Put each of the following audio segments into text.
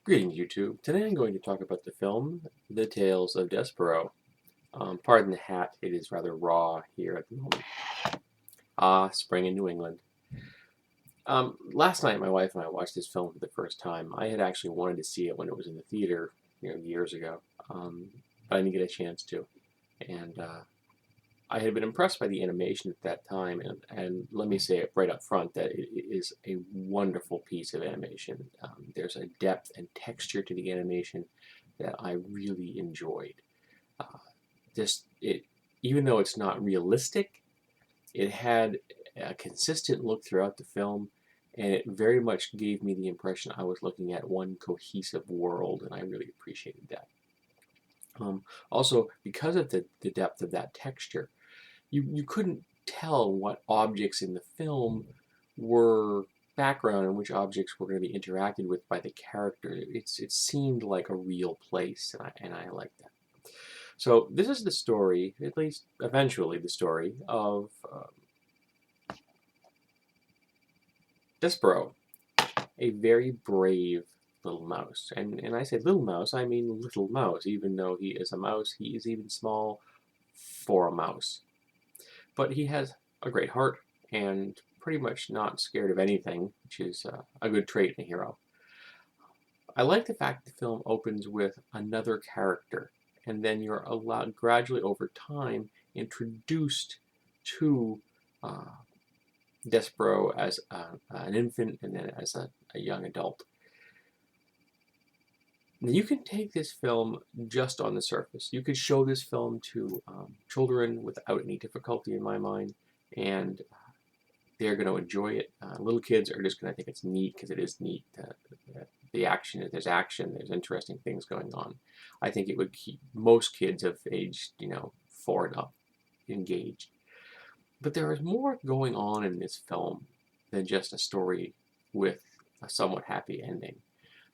Greetings, YouTube. Today I'm going to talk about the film, The Tales of Despereaux. Pardon the hat, it is rather raw here at the moment. Spring in New England. Last night my wife and I watched this film for the first time. I had actually wanted to see it when it was in the theater, years ago, but I didn't get a chance to. And I had been impressed by the animation at that time, and let me say it right up front that it is a wonderful piece of animation. There's a depth and texture to the animation that I really enjoyed. Uh, Even though it's not realistic, it had a consistent look throughout the film, and it very much gave me the impression I was looking at one cohesive world, and I really appreciated that. Also, because of the depth of that texture, you couldn't tell what objects in the film were background and which objects were going to be interacted with by the character. It seemed like a real place, and I like that. So this is the story, at least eventually the story, of Despereaux, a very brave little mouse. And I say little mouse, I mean little mouse. Even though he is a mouse, he is even small for a mouse. But he has a great heart and pretty much not scared of anything, which is a good trait in a hero. I like the fact the film opens with another character, and then you're allowed gradually over time introduced to Despereaux as an infant and then as a young adult. Now, you can take this film just on the surface. You could show this film to children without any difficulty in my mind, and they're going to enjoy it. Little kids are just going to think it's neat because it is neat. The action, there's interesting things going on. I think it would keep most kids of age, 4 and up engaged. But there is more going on in this film than just a story with a somewhat happy ending.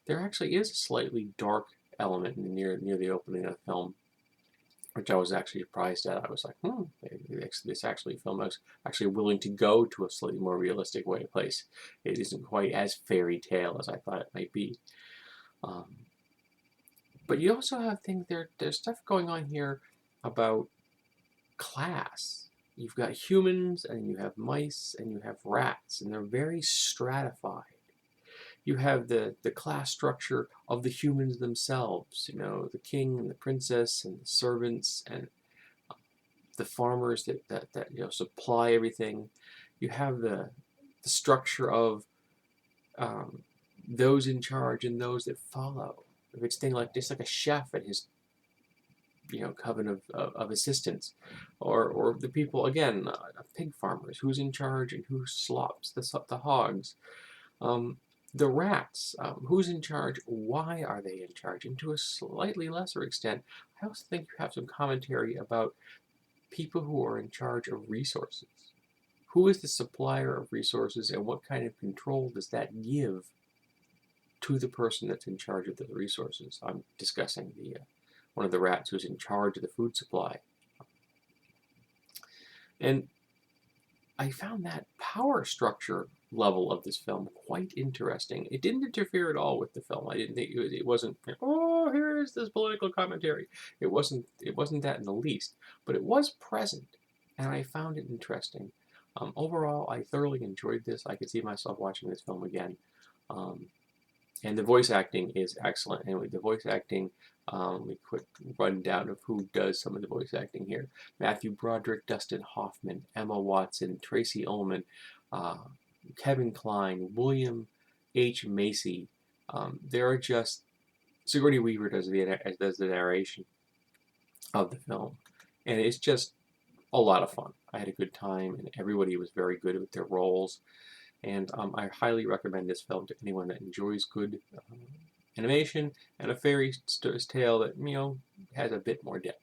There actually is a slightly dark element near the opening of the film, which I was actually surprised at. I was like, this film is actually willing to go to a slightly more realistic place. It isn't quite as fairy tale as I thought it might be. But you also have things, there's stuff going on here about class. You've got humans, and you have mice, and you have rats, and they're very stratified. You have the class structure of the humans themselves, the king and the princess and the servants and the farmers that supply everything. You have the structure of those in charge and those that follow. If it's just like a chef and his coven of assistants, or the people again, pig farmers, who's in charge and who slops the hogs. The rats, who's in charge, why are they in charge, and to a slightly lesser extent, I also think you have some commentary about people who are in charge of resources. Who is the supplier of resources, and what kind of control does that give to the person that's in charge of the resources? I'm discussing one of the rats who's in charge of the food supply. And I found that power structure level of this film quite interesting. It didn't interfere at all with the film. I didn't think it wasn't, oh, here's this political commentary. It wasn't that in the least, but it was present, and I found it interesting. Overall, I thoroughly enjoyed this. I could see myself watching this film again. And the voice acting is excellent. And with the voice acting, a quick rundown of who does some of the voice acting here. Matthew Broderick, Dustin Hoffman, Emma Watson, Tracy Ullman, Kevin Kline, William H. Macy. There are just... Sigourney Weaver does the narration of the film. And it's just a lot of fun. I had a good time, and everybody was very good with their roles. And I highly recommend this film to anyone that enjoys good animation and a fairy tale that, has a bit more depth.